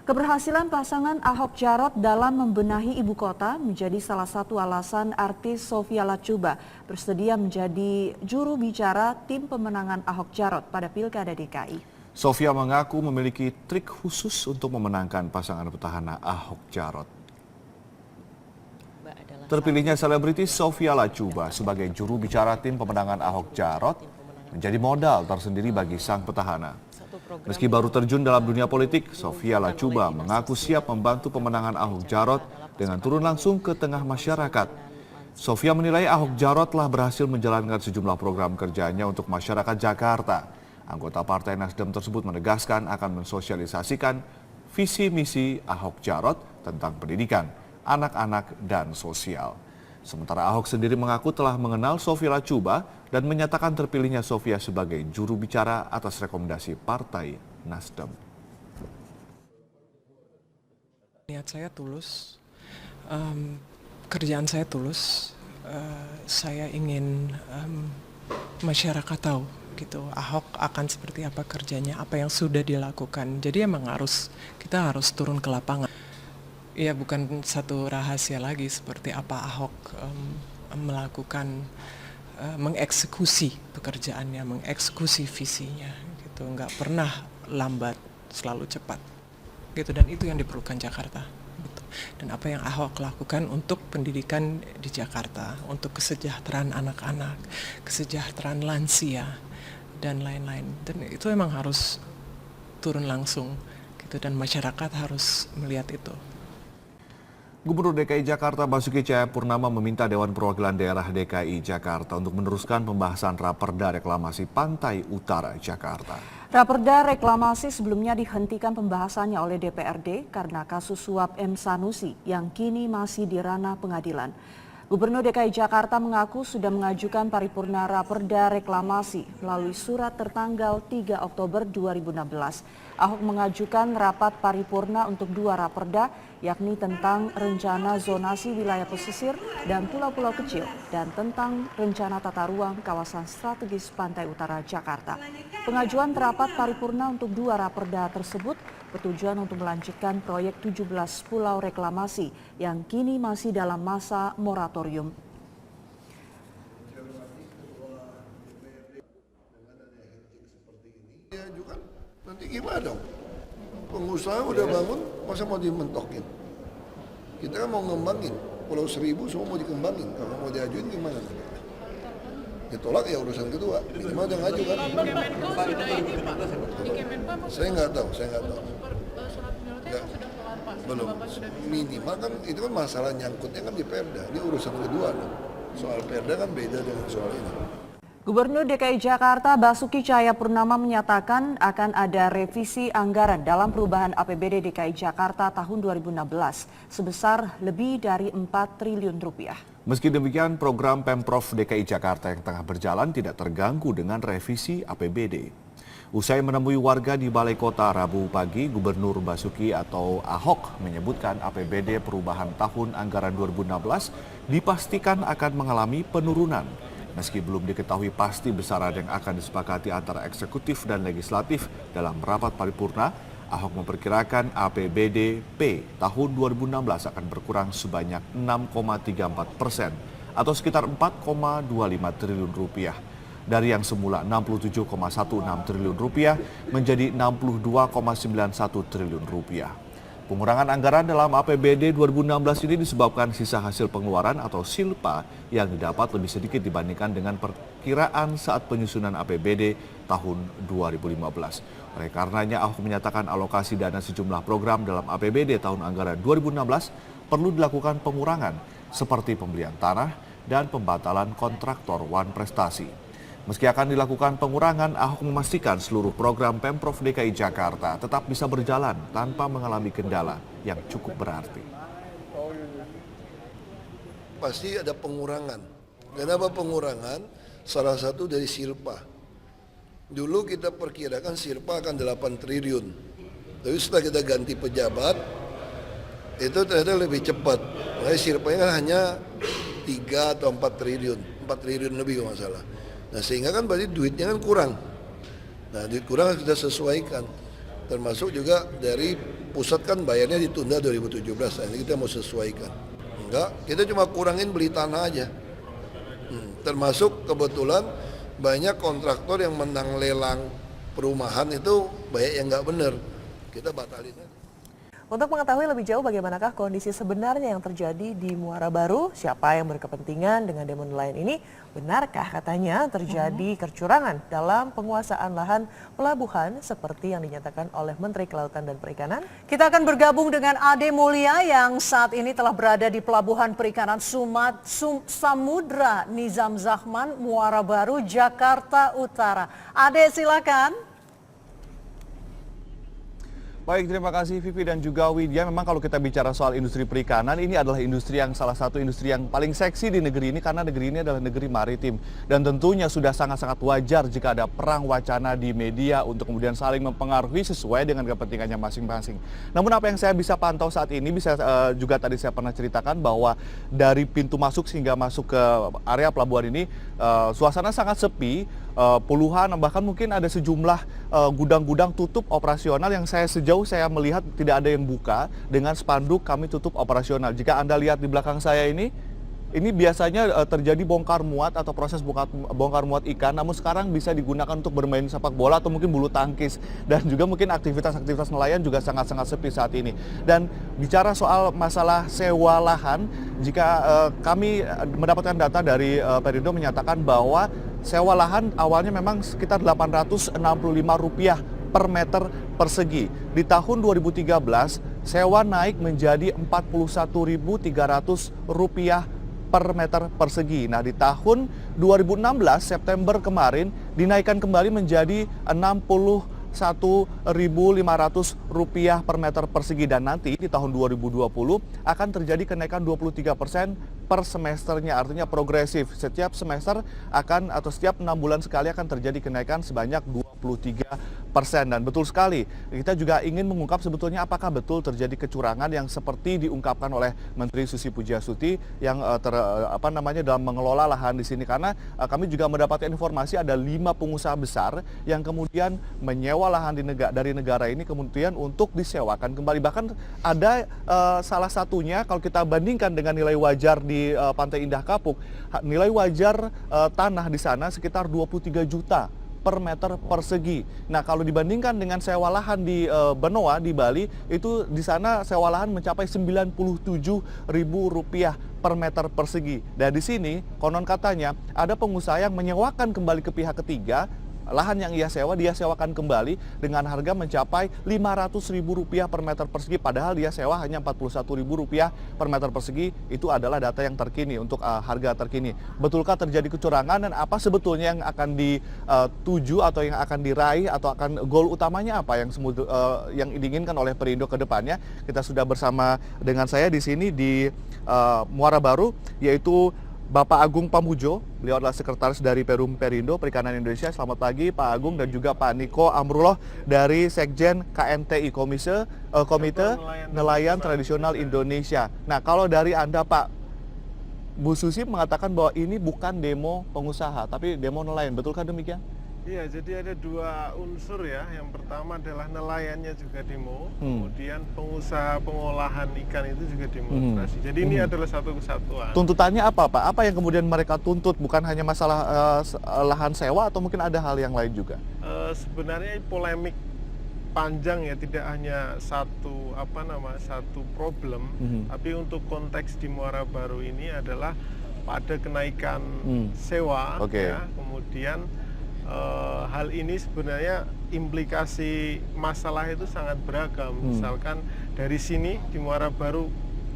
Keberhasilan pasangan Ahok Jarot dalam membenahi ibu kota menjadi salah satu alasan artis Sophia Latjuba bersedia menjadi juru bicara tim pemenangan Ahok Jarot pada Pilkada DKI. Sophia mengaku memiliki trik khusus untuk memenangkan pasangan petahana Ahok Jarot. Terpilihnya selebritis Sophia Latjuba sebagai juru bicara tim pemenangan Ahok Jarot menjadi modal tersendiri bagi sang petahana. Meski baru terjun dalam dunia politik, Sophia Latjuba mengaku siap membantu pemenangan Ahok Jarot dengan turun langsung ke tengah masyarakat. Sophia menilai Ahok Jarot telah berhasil menjalankan sejumlah program kerjanya untuk masyarakat Jakarta. Anggota Partai Nasdem tersebut menegaskan akan mensosialisasikan visi misi Ahok Jarot tentang pendidikan, anak-anak, dan sosial. Sementara Ahok sendiri mengaku telah mengenal Sophia Latjuba dan menyatakan terpilihnya Sophia sebagai juru bicara atas rekomendasi Partai Nasdem. Niat saya tulus, kerjaan saya tulus, saya ingin masyarakat tahu gitu Ahok akan seperti apa kerjanya, apa yang sudah dilakukan. Jadi emang kita harus turun ke lapangan. Ya bukan satu rahasia lagi seperti apa Ahok melakukan mengeksekusi pekerjaannya, mengeksekusi visinya gitu, nggak pernah lambat, selalu cepat gitu, dan itu yang diperlukan Jakarta gitu. Dan apa yang Ahok lakukan untuk pendidikan di Jakarta, untuk kesejahteraan anak-anak, kesejahteraan lansia dan lain-lain, dan itu emang harus turun langsung gitu, dan masyarakat harus melihat itu. Gubernur DKI Jakarta Basuki Cahayapurnama meminta Dewan Perwakilan Daerah DKI Jakarta untuk meneruskan pembahasan Raperda Reklamasi Pantai Utara Jakarta. Raperda reklamasi sebelumnya dihentikan pembahasannya oleh DPRD karena kasus suap M. Sanusi yang kini masih di ranah pengadilan. Gubernur DKI Jakarta mengaku sudah mengajukan paripurna Raperda reklamasi melalui surat tertanggal 3 Oktober 2016. Ahok mengajukan rapat paripurna untuk dua raperda, yakni tentang rencana zonasi wilayah pesisir dan pulau-pulau kecil dan tentang rencana tata ruang kawasan strategis Pantai Utara Jakarta. Pengajuan rapat paripurna untuk dua raperda tersebut bertujuan untuk melanjutkan proyek 17 pulau reklamasi yang kini masih dalam masa moratorium. Nanti gimana dong? Pengusaha udah bangun, masa mau dimentokin? Kita kan mau ngembangin, Pulau Seribu semua mau dikembangin, kalau mau diajuin gimana? Ditolak ya urusan kedua, minimal udah ngaju kan? Saya nggak tahu. Belum, minimal kan itu kan masalah nyangkutnya kan di Perda, ini urusan kedua dong. Soal Perda kan beda dengan soal ini. Gubernur DKI Jakarta Basuki Cahayapurnama menyatakan akan ada revisi anggaran dalam perubahan APBD DKI Jakarta tahun 2016 sebesar lebih dari 4 triliun rupiah. Meski demikian, program Pemprov DKI Jakarta yang tengah berjalan tidak terganggu dengan revisi APBD. Usai menemui warga di Balai Kota Rabu pagi, Gubernur Basuki atau Ahok menyebutkan APBD perubahan tahun anggaran 2016 dipastikan akan mengalami penurunan. Meski belum diketahui pasti besaran yang akan disepakati antara eksekutif dan legislatif dalam rapat paripurna, Ahok memperkirakan APBD P tahun 2016 akan berkurang sebanyak 6,34% atau sekitar 4,25 triliun rupiah. Dari yang semula 67,16 triliun rupiah menjadi 62,91 triliun rupiah. Pengurangan anggaran dalam APBD 2016 ini disebabkan sisa hasil pengeluaran atau silpa yang didapat lebih sedikit dibandingkan dengan perkiraan saat penyusunan APBD tahun 2015. Oleh karenanya Ahok menyatakan alokasi dana sejumlah program dalam APBD tahun anggaran 2016 perlu dilakukan pengurangan seperti pembelian tanah dan pembatalan kontraktor wan prestasi. Meski akan dilakukan pengurangan, Ahok memastikan seluruh program Pemprov DKI Jakarta tetap bisa berjalan tanpa mengalami kendala yang cukup berarti. Pasti ada pengurangan. Kenapa pengurangan? Salah satu dari silpa. Dulu kita perkirakan silpa akan 8 triliun. Tapi setelah kita ganti pejabat, itu ternyata lebih cepat. Makanya silpanya kan hanya 3 atau 4 triliun. 4 triliun lebih kalau nggak salah. Nah sehingga kan berarti duitnya kan kurang. Nah duit kurang harus kita sesuaikan. Termasuk juga dari pusat kan bayarnya ditunda 2017, nah ini kita mau sesuaikan. Enggak, kita cuma kurangin beli tanah aja. Termasuk kebetulan banyak kontraktor yang menang lelang perumahan itu banyak yang nggak benar. Kita batalin aja. Untuk mengetahui lebih jauh bagaimanakah kondisi sebenarnya yang terjadi di Muara Baru, siapa yang berkepentingan dengan demo nelayan ini, benarkah katanya terjadi kecurangan dalam penguasaan lahan pelabuhan seperti yang dinyatakan oleh Menteri Kelautan dan Perikanan? Kita akan bergabung dengan Ade Mulia yang saat ini telah berada di Pelabuhan Perikanan Samudra Nizam Zahman, Muara Baru, Jakarta Utara. Ade, silakan. Baik, terima kasih Vivi dan juga Widya. Memang kalau kita bicara soal industri perikanan, ini adalah industri yang salah satu industri yang paling seksi di negeri ini karena negeri ini adalah negeri maritim. Dan tentunya sudah sangat-sangat wajar jika ada perang wacana di media untuk kemudian saling mempengaruhi sesuai dengan kepentingannya masing-masing. Namun apa yang saya bisa pantau saat ini, bisa juga tadi saya pernah ceritakan bahwa dari pintu masuk hingga masuk ke area pelabuhan ini, suasana sangat sepi. Puluhan bahkan mungkin ada sejumlah gudang-gudang tutup operasional yang sejauh saya melihat tidak ada yang buka dengan spanduk kami tutup operasional. Jika Anda lihat di belakang saya ini biasanya terjadi bongkar muat atau proses bongkar muat ikan, namun sekarang bisa digunakan untuk bermain sepak bola atau mungkin bulu tangkis, dan juga mungkin aktivitas-aktivitas nelayan juga sangat-sangat sepi saat ini. Dan bicara soal masalah sewa lahan, jika kami mendapatkan data dari Perindo menyatakan bahwa sewa lahan awalnya memang sekitar Rp865 per meter persegi. Di tahun 2013, sewa naik menjadi Rp41.300 per meter persegi. Nah, di tahun 2016, September kemarin, dinaikkan kembali menjadi Rp61.500 per meter persegi. Dan nanti di tahun 2020 akan terjadi kenaikan 23% per semesternya, artinya progresif. Setiap semester atau setiap 6 bulan sekali akan terjadi kenaikan sebanyak 23%. Dan betul sekali, kita juga ingin mengungkap sebetulnya apakah betul terjadi kecurangan yang seperti diungkapkan oleh Menteri Susi Pujiastuti yang dalam mengelola lahan di sini. Karena kami juga mendapatkan informasi ada 5 pengusaha besar yang kemudian menyewa lahan dari negara ini kemudian untuk disewakan kembali. Bahkan ada salah satunya kalau kita bandingkan dengan nilai wajar di Pantai Indah Kapuk, nilai wajar tanah di sana sekitar 23 juta per meter persegi. Nah, kalau dibandingkan dengan sewa lahan di Benoa di Bali, itu di sana sewa lahan mencapai Rp97.000 per meter persegi. Dan di sini konon katanya ada pengusaha yang menyewakan kembali ke pihak ketiga lahan yang dia sewakan kembali dengan harga mencapai Rp500.000 per meter persegi, padahal dia sewa hanya Rp41.000 per meter persegi. Itu adalah data yang terkini untuk harga terkini. Betulkah terjadi kecurangan dan apa sebetulnya yang akan dituju atau yang akan diraih atau akan goal utamanya apa yang diinginkan oleh Perindo ke depannya? Kita sudah bersama dengan saya di sini di Muara Baru, yaitu Bapak Agung Pamujo. Beliau adalah sekretaris dari Perum Perindo Perikanan Indonesia. Selamat pagi Pak Agung, dan juga Pak Niko Amrullah dari Sekjen KNTI, Komite Nelayan Tradisional Indonesia. Nah, kalau dari Anda Pak, Bu Susi mengatakan bahwa ini bukan demo pengusaha tapi demo nelayan, betulkah demikian? Iya, jadi ada 2 unsur ya. Yang pertama adalah nelayannya juga demo, kemudian pengusaha pengolahan ikan itu juga demonstrasi. Jadi ini adalah satu kesatuan. Tuntutannya apa Pak? Apa yang kemudian mereka tuntut? Bukan hanya masalah lahan sewa atau mungkin ada hal yang lain juga? Sebenarnya polemik panjang ya, tidak hanya satu problem, tapi untuk konteks di Muara Baru ini adalah pada kenaikan sewa, ya, kemudian hal ini sebenarnya implikasi masalah itu sangat beragam. Misalkan dari sini di Muara Baru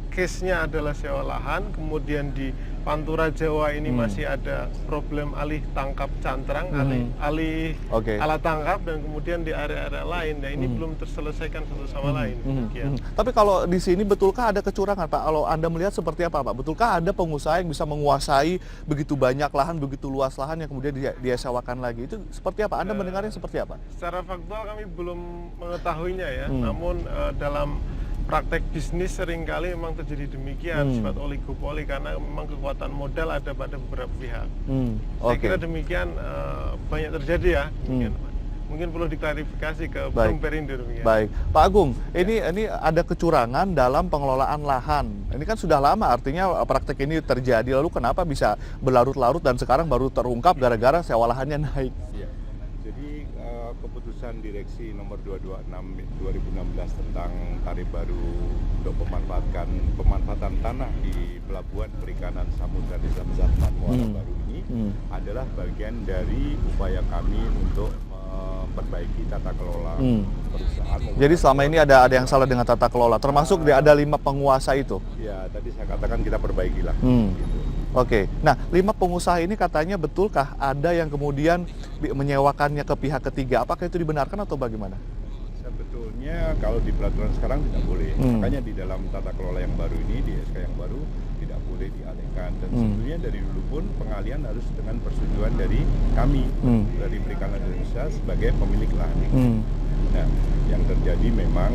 case-nya adalah sewa lahan, kemudian di Pantura Jawa ini masih ada problem alih tangkap cantrang, alih alat tangkap, dan kemudian di area-area lain. Nah, ini belum terselesaikan satu sama lain. Tapi kalau di sini betulkah ada kecurangan Pak? Kalau Anda melihat seperti apa Pak? Betulkah ada pengusaha yang bisa menguasai begitu banyak lahan, begitu luas lahan yang kemudian dia sewakan lagi? Itu seperti apa? Anda mendengarnya seperti apa? Secara faktual kami belum mengetahuinya ya, namun dalam praktek bisnis seringkali memang terjadi demikian, sifat oligopoli, karena memang kekuatan modal ada pada beberapa pihak. Saya kira demikian banyak terjadi ya. mungkin perlu diklarifikasi ke Baik. Bung Perindo. Ya. Baik, Pak Agung, ini ada kecurangan dalam pengelolaan lahan. Ini kan sudah lama, artinya praktek ini terjadi. Lalu kenapa bisa berlarut-larut dan sekarang baru terungkap gara-gara sewa lahannya naik? Ya, jadi keputusan direksi nomor 226 2016 tentang tarif baru untuk pemanfaatan tanah di pelabuhan perikanan Samudra Desa Besarman Muara Baru ini adalah bagian dari upaya kami untuk memperbaiki tata kelola perusahaan. Jadi selama ini ada yang salah dengan tata kelola, termasuk ada 5 penguasa itu? Ya, tadi saya katakan kita perbaikilah. Gitu. Oke, nah 5 pengusaha ini katanya betulkah ada yang kemudian menyewakannya ke pihak ketiga? Apakah itu dibenarkan atau bagaimana? Sebetulnya kalau di peraturan sekarang tidak boleh. Makanya di dalam tata kelola yang baru ini, di SK yang baru, tidak boleh dialihkan. Dan sebetulnya dari dulu pun pengalihan harus dengan persetujuan dari kami, dari Perikanan Indonesia sebagai pemilik lahan. Nah, yang terjadi memang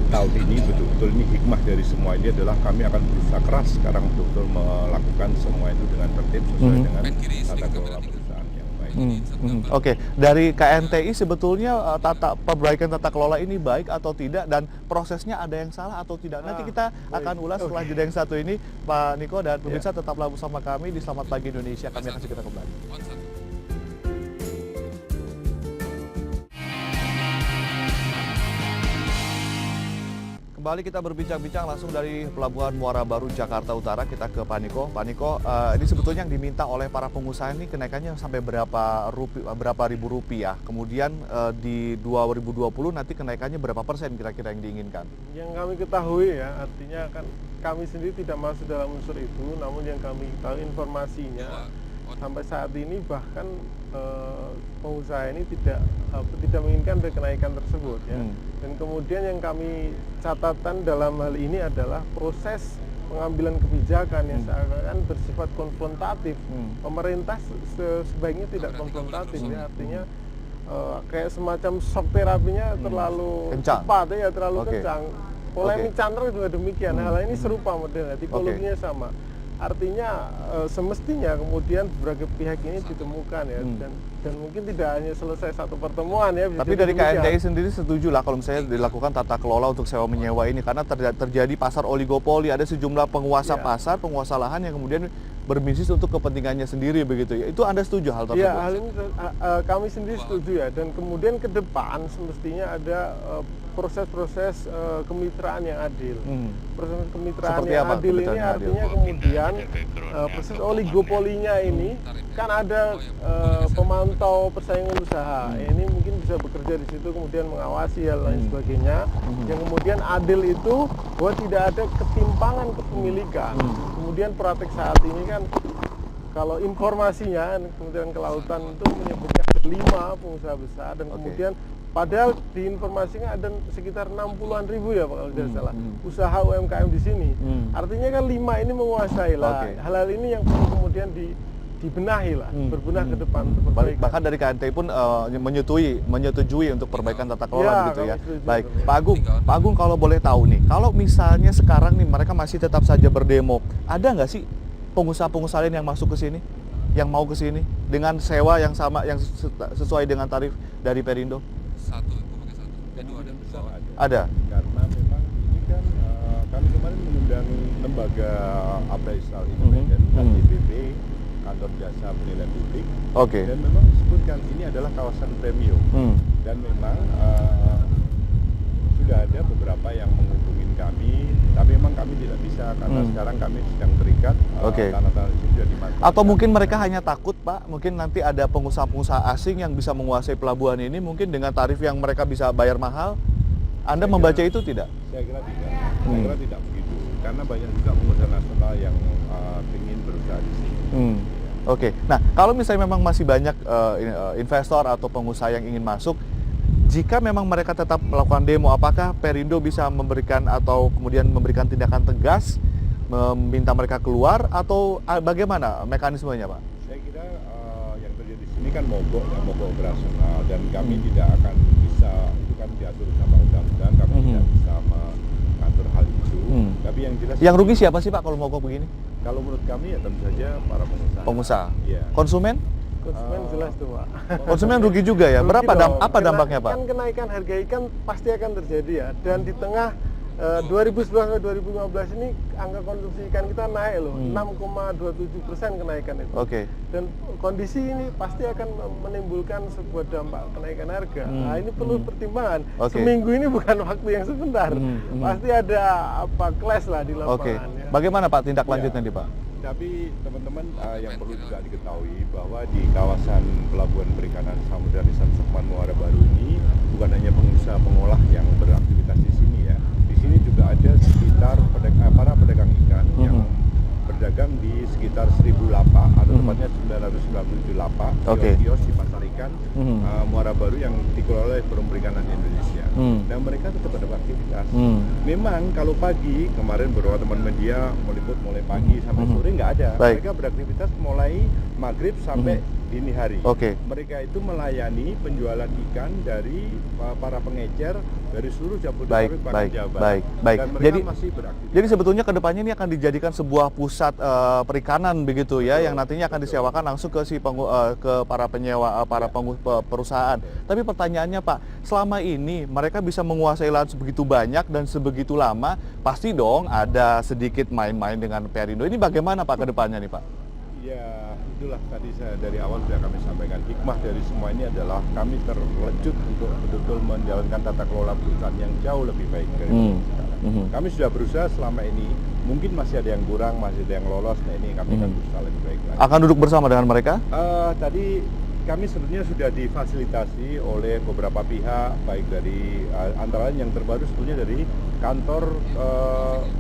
tahun ini betul-betul ini hikmah dari semua ini adalah kami akan berusaha keras sekarang betul-betul melakukan semua itu dengan tertib sesuai dengan tata kelola perusahaan yang baik. Oke, dari KNTI sebetulnya perbaikan tata kelola ini baik atau tidak dan prosesnya ada yang salah atau tidak? Nanti kita akan ulas setelah jeda yang satu ini, Pak Niko dan pemirsa tetaplah bersama kami di Selamat Pagi Indonesia. Kami akan segera kembali. Kembali kita berbincang-bincang langsung dari Pelabuhan Muara Baru, Jakarta Utara. Kita ke Pak Niko. Pak Niko, ini sebetulnya yang diminta oleh para pengusaha ini kenaikannya sampai berapa ribu rupiah. Kemudian di 2020 nanti kenaikannya berapa persen kira-kira yang diinginkan? Yang kami ketahui ya, artinya kan kami sendiri tidak masuk dalam unsur itu, namun yang kami tahu informasinya sampai saat ini bahkan pengusaha ini tidak menginginkan kenaikan tersebut ya. Dan kemudian yang kami catatan dalam hal ini adalah proses pengambilan kebijakan yang seakan-akan bersifat konfrontatif. Pemerintah sebaiknya tidak konfrontatif ya, artinya kayak semacam shock terapinya terlalu cepat ya, terlalu kencang. Polemik cantrang juga demikian. Hal ini serupa modelnya, tipologinya sama. Artinya semestinya kemudian berbagai pihak ini ditemukan ya, dan mungkin tidak hanya selesai satu pertemuan ya. Tapi dari KNTI sendiri setuju lah kalau misalnya dilakukan tata kelola untuk sewa menyewa ini, karena terjadi pasar oligopoli, ada sejumlah penguasa pasar, penguasa lahan yang kemudian berbisnis untuk kepentingannya sendiri begitu ya. Itu Anda setuju hal tersebut? Ya, hal ini kami sendiri setuju ya, dan kemudian ke depan semestinya ada proses-proses kemitraan yang adil. Proses kemitraan Seperti yang apa adil ini kemitraan artinya adil? kemudian proses oligopolinya ini kan ada pemantau persaingan usaha. Ini mungkin bisa bekerja di situ kemudian mengawasi hal lain sebagainya. Yang kemudian adil itu bahwa tidak ada ketimpangan kepemilikan. Kemudian praktek saat ini kan kalau informasinya Kementerian Kelautan itu menyebutkan ada 5 pengusaha besar dan kemudian padahal di informasinya ada sekitar 60-an ribu ya Pak kalau tidak salah usaha UMKM di sini. Artinya kan 5 ini menguasai lah. Hal-hal ini yang perlu kemudian dibenahi lah, berbenah ke depan untuk perbaikan. Bahkan dari KNTI pun menyetujui untuk perbaikan tata kelola gitu ya. Baik, Pak Agung kalau boleh tahu nih, kalau misalnya sekarang nih mereka masih tetap saja berdemo, ada nggak sih pengusaha-pengusaha lain yang masuk ke sini, yang mau ke sini dengan sewa yang sama, yang sesuai dengan tarif dari Perindo? Ada. Karena memang ini kan kami kemarin mengundang lembaga appraisal independen, KTPP, kantor jasa penilaian publik. Dan memang disebutkan ini adalah kawasan premium. Dan memang sudah ada beberapa yang menghubungi kami, tapi memang kami tidak bisa karena sekarang kami sedang terikat tanah-tanah itu sudah dimanfaatkan. Atau mungkin mereka hanya takut, Pak, mungkin nanti ada pengusaha-pengusaha asing yang bisa menguasai pelabuhan ini mungkin dengan tarif yang mereka bisa bayar mahal. Anda membaca itu tidak? Saya kira tidak. Saya kira tidak begitu. Karena banyak juga pengusaha nasional yang ingin berusaha di sini. Nah kalau misalnya memang masih banyak investor atau pengusaha yang ingin masuk, jika memang mereka tetap melakukan demo, apakah Perindo bisa memberikan atau kemudian memberikan tindakan tegas, meminta mereka keluar atau bagaimana mekanismenya, Pak? Saya kira yang terjadi di sini kan mogok operasional dan kami tidak akan bisa, itu kan diatur sama undang-undang, kami tidak bisa mengatur hal itu. Tapi yang jelas yang rugi siapa sih Pak kalau mogok begini? Kalau menurut kami ya tentu saja para pengusaha. Pengusaha. Iya. Konsumen? Konsumen jelas tuh Pak. Konsumen rugi juga ya? Rugi Berapa dong. apa dampaknya Pak? Kan kenaikan harga ikan pasti akan terjadi ya. Dan di tengah 2011 sampai 2015 ini angka konsumsi ikan kita naik loh, 6,27% kenaikan itu. Oke. Dan kondisi ini pasti akan menimbulkan sebuah dampak kenaikan harga. Nah, ini perlu pertimbangan. Oke. Seminggu ini bukan waktu yang sebentar. Pasti ada clash lah di lapangan. Oke. Ya. Bagaimana Pak tindak lanjutnya nih Pak? Tapi teman-teman yang perlu juga diketahui bahwa di kawasan Pelabuhan Perikanan Samudra Lisan Sukman Muara Baru ini bukan hanya pengusaha pengolah yang beraktivitas di sini ya. Di sini juga ada sekitar para pedagang ikan yang berdagang di sekitar 1000 lapak atau tepatnya 997 lapak kios di pasar ikan Muara Baru yang dikelola oleh Forum Perikanan Indonesia. Dan mereka tetap ada aktivitas. Memang kalau pagi kemarin beberapa teman media meliput mulai pagi sampai sore nggak ada. Baik. Mereka beraktivitas mulai maghrib sampai dini hari. Oke. Mereka itu melayani penjualan ikan dari para pengecer dari seluruh Jabodetabek bahkan Jawa Barat. Baik. Dan mereka masih beraktivitas. Jadi sebetulnya kedepannya ini akan dijadikan sebuah pusat perikanan begitu ya, yang nantinya akan disewakan langsung ke ke para penyewa, perusahaan. Tapi pertanyaannya Pak, selama ini mereka bisa menguasai lahan sebegitu banyak dan sebegitu lama, pasti dong ada sedikit main-main dengan Perindo. Ini bagaimana Pak kedepannya nih Pak? Ya, itulah tadi saya dari awal sudah kami sampaikan, hikmah dari semua ini adalah kami terlejut untuk betul-betul menjalankan tata kelola perusahaan yang jauh lebih baik dari sekarang. Kami sudah berusaha selama ini, mungkin masih ada yang kurang, masih ada yang lolos, nah ini kami akan berusaha lebih baik lagi. Akan duduk bersama dengan mereka? Tadi kami sebenarnya sudah difasilitasi oleh beberapa pihak, baik dari antara lain yang terbaru sebetulnya dari kantor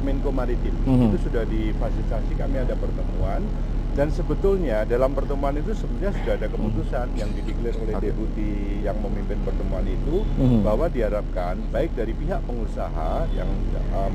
Menko Maritim. Itu sudah difasilitasi, kami ada pertemuan. Dan sebetulnya dalam pertemuan itu sebenarnya sudah ada keputusan yang dideklar oleh deputi yang memimpin pertemuan itu bahwa diharapkan baik dari pihak pengusaha yang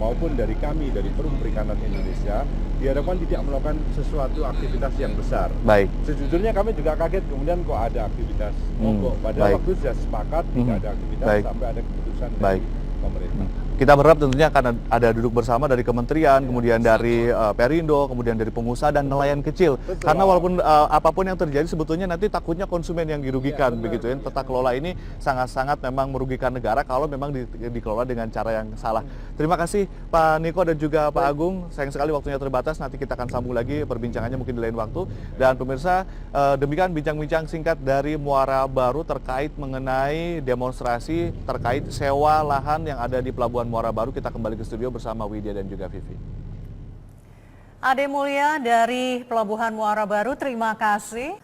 maupun dari kami dari Forum Perikanan Indonesia diharapkan tidak melakukan sesuatu aktivitas yang besar. Baik. Sejujurnya kami juga kaget kemudian kok ada aktivitas mogok. Padahal waktu sudah sepakat tidak ada aktivitas sampai ada keputusan dari pemerintah. Kita berharap tentunya akan ada duduk bersama dari kementerian, kemudian dari Perindo, kemudian dari pengusaha dan nelayan kecil. Betul. Karena walaupun apapun yang terjadi sebetulnya nanti takutnya konsumen yang dirugikan begitu ya. Tata kelola ini sangat-sangat memang merugikan negara kalau memang dikelola dengan cara yang salah. Terima kasih Pak Niko dan juga Pak Agung. Sayang sekali waktunya terbatas. Nanti kita akan sambung lagi perbincangannya mungkin di lain waktu. Dan pemirsa, demikian bincang-bincang singkat dari Muara Baru terkait mengenai demonstrasi terkait sewa lahan yang ada di Pelabuhan Muara Baru. Kita kembali ke studio bersama Widya dan juga Vivi. Ade Mulya dari Pelabuhan Muara Baru, terima kasih.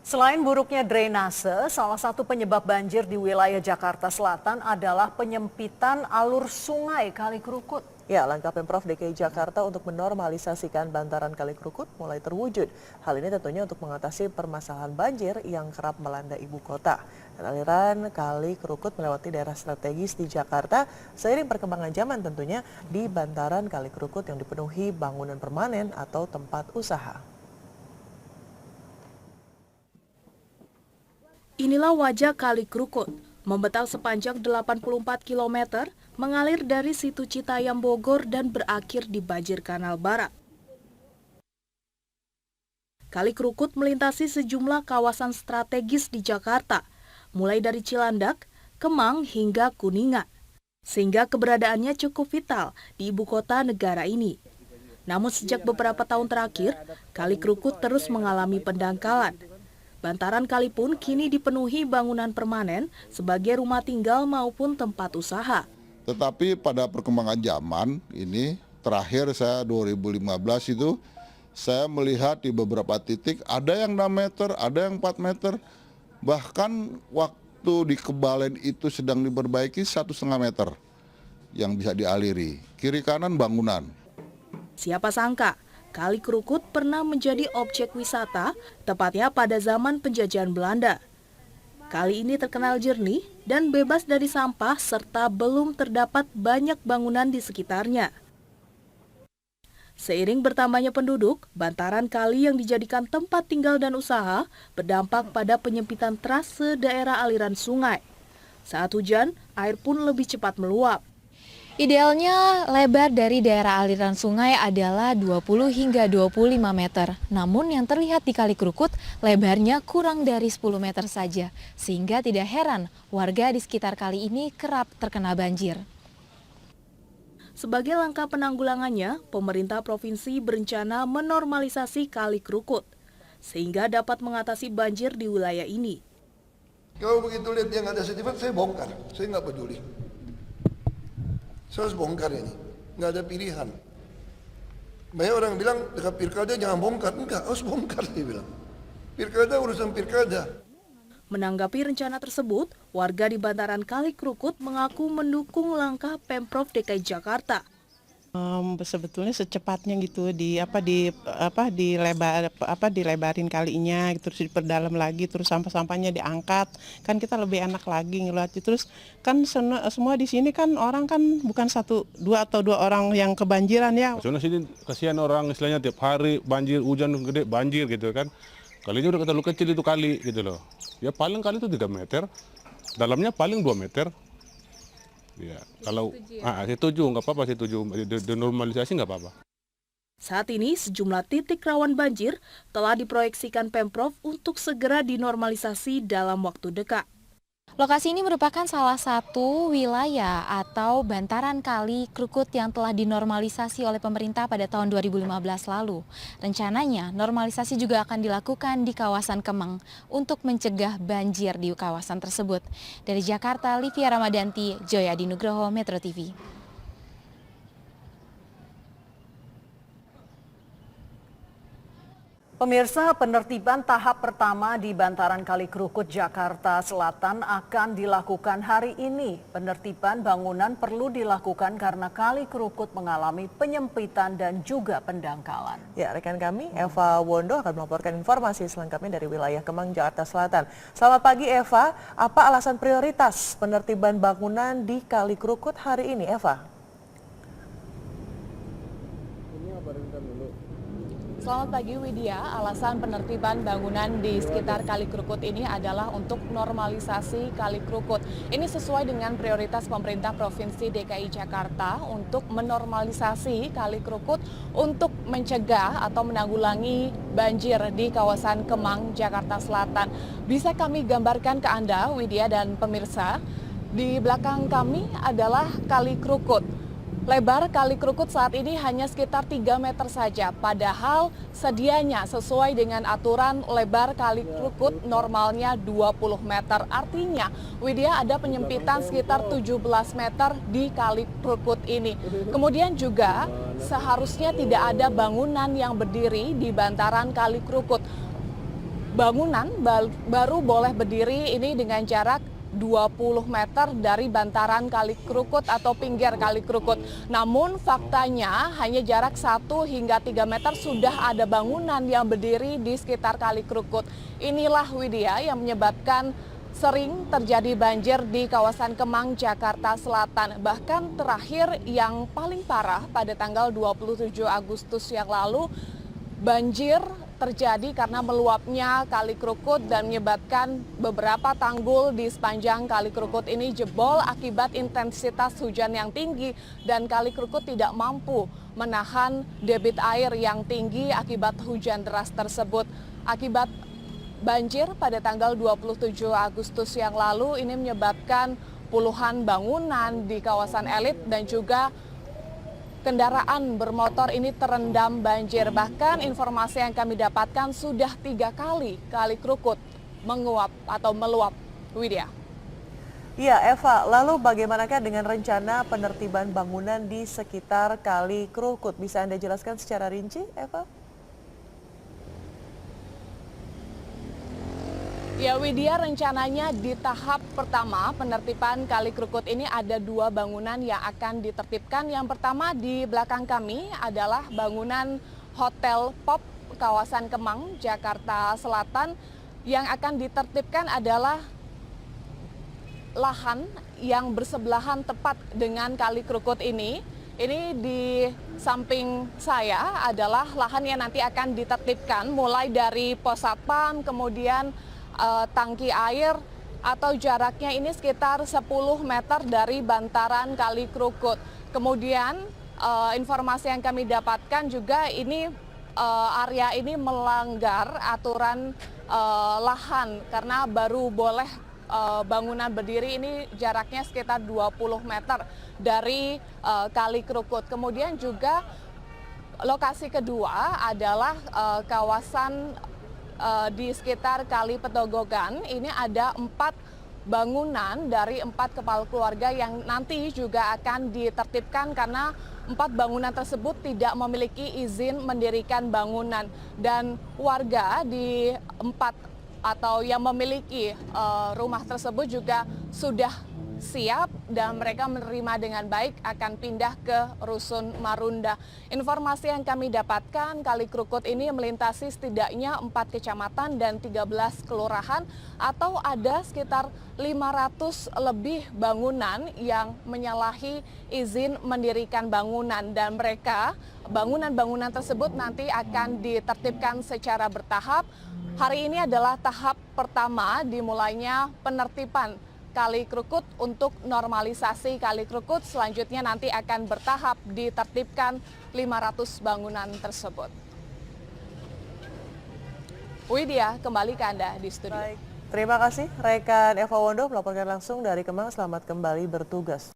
Selain buruknya drainase, salah satu penyebab banjir di wilayah Jakarta Selatan adalah penyempitan alur sungai Kali Krukut. Ya, langkah Pemprov DKI Jakarta untuk menormalisasikan bantaran Kali Krukut mulai terwujud. Hal ini tentunya untuk mengatasi permasalahan banjir yang kerap melanda ibu kota. Dan aliran Kali Krukut melewati daerah strategis di Jakarta seiring perkembangan zaman tentunya di bantaran Kali Krukut yang dipenuhi bangunan permanen atau tempat usaha. Inilah wajah Kali Krukut, membentang sepanjang 84 km, mengalir dari Situ Citayam Bogor dan berakhir di Banjir Kanal Barat. Kali Krukut melintasi sejumlah kawasan strategis di Jakarta, mulai dari Cilandak, Kemang hingga Kuningan, sehingga keberadaannya cukup vital di ibu kota negara ini. Namun sejak beberapa tahun terakhir, Kali Krukut terus mengalami pendangkalan. Bantaran kali pun kini dipenuhi bangunan permanen sebagai rumah tinggal maupun tempat usaha. Tetapi pada perkembangan zaman ini, terakhir saya 2015 itu, saya melihat di beberapa titik ada yang 6 meter, ada yang 4 meter. Bahkan waktu di Kebalen itu sedang diperbaiki 1,5 meter yang bisa dialiri. Kiri kanan bangunan. Siapa sangka, Kali Krukut pernah menjadi objek wisata, tepatnya pada zaman penjajahan Belanda. Kali ini terkenal jernih dan bebas dari sampah serta belum terdapat banyak bangunan di sekitarnya. Seiring bertambahnya penduduk, bantaran kali yang dijadikan tempat tinggal dan usaha berdampak pada penyempitan trase daerah aliran sungai. Saat hujan, air pun lebih cepat meluap. Idealnya lebar dari daerah aliran sungai adalah 20 hingga 25 meter. Namun yang terlihat di Kali Krukut lebarnya kurang dari 10 meter saja. Sehingga tidak heran warga di sekitar kali ini kerap terkena banjir. Sebagai langkah penanggulangannya, pemerintah provinsi berencana menormalisasi Kali Krukut sehingga dapat mengatasi banjir di wilayah ini. Kalau begitu lihat yang ada setiap saya bongkar, saya nggak peduli. Saya harus bongkar ini, nggak ada pilihan. Banyak orang bilang dekat pilkada jangan bongkar, enggak, harus bongkar dia bilang. Pilkada urusan pilkada. Menanggapi rencana tersebut, warga di bantaran Kali Krukut mengaku mendukung langkah Pemprov DKI Jakarta. Sebetulnya secepatnya gitu dilebarin kalinya, terus diperdalam lagi, terus sampah-sampahnya diangkat, kan kita lebih enak lagi ngeliat. Terus kan semua di sini kan orang kan bukan dua orang yang kebanjiran ya. Soalnya sini kasihan orang istilahnya tiap hari banjir, hujan gede banjir gitu kan. Kalinya udah terlalu kecil itu kali gitu loh. Ya paling kali itu 3 meter, dalamnya paling 2 meter. Ya, kalau setuju nggak apa-apa, setuju denormalisasi nggak apa-apa. Saat ini sejumlah titik rawan banjir telah diproyeksikan Pemprov untuk segera dinormalisasi dalam waktu dekat. Lokasi ini merupakan salah satu wilayah atau bantaran Kali Krukut yang telah dinormalisasi oleh pemerintah pada tahun 2015 lalu. Rencananya, normalisasi juga akan dilakukan di kawasan Kemang untuk mencegah banjir di kawasan tersebut. Dari Jakarta, Livia Ramadanti, Joy Adi Nugroho, Metro TV. Pemirsa, penertiban tahap pertama di bantaran Kali Krukut, Jakarta Selatan akan dilakukan hari ini. Penertiban bangunan perlu dilakukan karena Kali Krukut mengalami penyempitan dan juga pendangkalan. Ya, rekan kami Eva Wondo akan melaporkan informasi selengkapnya dari wilayah Kemang, Jakarta Selatan. Selamat pagi Eva, apa alasan prioritas penertiban bangunan di Kali Krukut hari ini, Eva? Selamat pagi Widya, alasan penertiban bangunan di sekitar Kali Krukut ini adalah untuk normalisasi Kali Krukut. Ini sesuai dengan prioritas pemerintah Provinsi DKI Jakarta untuk menormalisasi Kali Krukut untuk mencegah atau menanggulangi banjir di kawasan Kemang, Jakarta Selatan. Bisa kami gambarkan ke Anda, Widya dan pemirsa, di belakang kami adalah Kali Krukut. Lebar Kali Krukut saat ini hanya sekitar 3 meter saja, padahal sedianya sesuai dengan aturan lebar Kali Krukut normalnya 20 meter. Artinya, Widya, ada penyempitan sekitar 17 meter di Kali Krukut ini. Kemudian juga seharusnya tidak ada bangunan yang berdiri di bantaran Kali Krukut. Bangunan baru boleh berdiri ini dengan jarak 20 meter dari bantaran Kali Krukut atau pinggir Kali Krukut. Namun faktanya hanya jarak 1 hingga 3 meter sudah ada bangunan yang berdiri di sekitar Kali Krukut. Inilah Widya yang menyebabkan sering terjadi banjir di kawasan Kemang, Jakarta Selatan. Bahkan terakhir yang paling parah pada tanggal 27 Agustus yang lalu, banjir terjadi karena meluapnya Kali Krukut dan menyebabkan beberapa tanggul di sepanjang Kali Krukut ini jebol akibat intensitas hujan yang tinggi dan Kali Krukut tidak mampu menahan debit air yang tinggi akibat hujan deras tersebut. Akibat banjir pada tanggal 27 Agustus yang lalu ini menyebabkan puluhan bangunan di kawasan elit dan juga kendaraan bermotor ini terendam banjir. Bahkan informasi yang kami dapatkan sudah 3 kali Kali Krukut menguap atau meluap. Widya. Iya Eva, lalu bagaimanakah dengan rencana penertiban bangunan di sekitar Kali Krukut? Bisa Anda jelaskan secara rinci, Eva? Ya Widya, rencananya di tahap pertama penertiban Kali Krukut ini ada 2 bangunan yang akan ditertibkan. Yang pertama di belakang kami adalah bangunan Hotel Pop kawasan Kemang, Jakarta Selatan. Yang akan ditertibkan adalah lahan yang bersebelahan tepat dengan Kali Krukut ini. Ini di samping saya adalah lahan yang nanti akan ditertibkan mulai dari pos satpam, kemudian tangki air atau jaraknya ini sekitar 10 meter dari bantaran Kali Krukut. Kemudian informasi yang kami dapatkan juga ini area ini melanggar aturan lahan karena baru boleh bangunan berdiri ini jaraknya sekitar 20 meter dari Kali Krukut. Kemudian juga lokasi kedua adalah kawasan di sekitar Kali Petogogan. Ini ada 4 bangunan dari 4 kepala keluarga yang nanti juga akan ditertibkan karena 4 bangunan tersebut tidak memiliki izin mendirikan bangunan, dan warga di 4 atau yang memiliki rumah tersebut juga sudah siap dan mereka menerima dengan baik akan pindah ke Rusun Marunda. Informasi yang kami dapatkan, Kali Krukut ini melintasi setidaknya 4 kecamatan dan 13 kelurahan atau ada sekitar 500 lebih bangunan yang menyalahi izin mendirikan bangunan, dan mereka bangunan-bangunan tersebut nanti akan ditertibkan secara bertahap. Hari ini adalah tahap pertama dimulainya penertiban Kali Krukut untuk normalisasi Kali Krukut. Selanjutnya nanti akan bertahap ditertibkan 500 bangunan tersebut. Widya, kembali ke Anda di studio. Baik, terima kasih rekan Eva Wondo melaporkan langsung dari Kemang. Selamat kembali bertugas.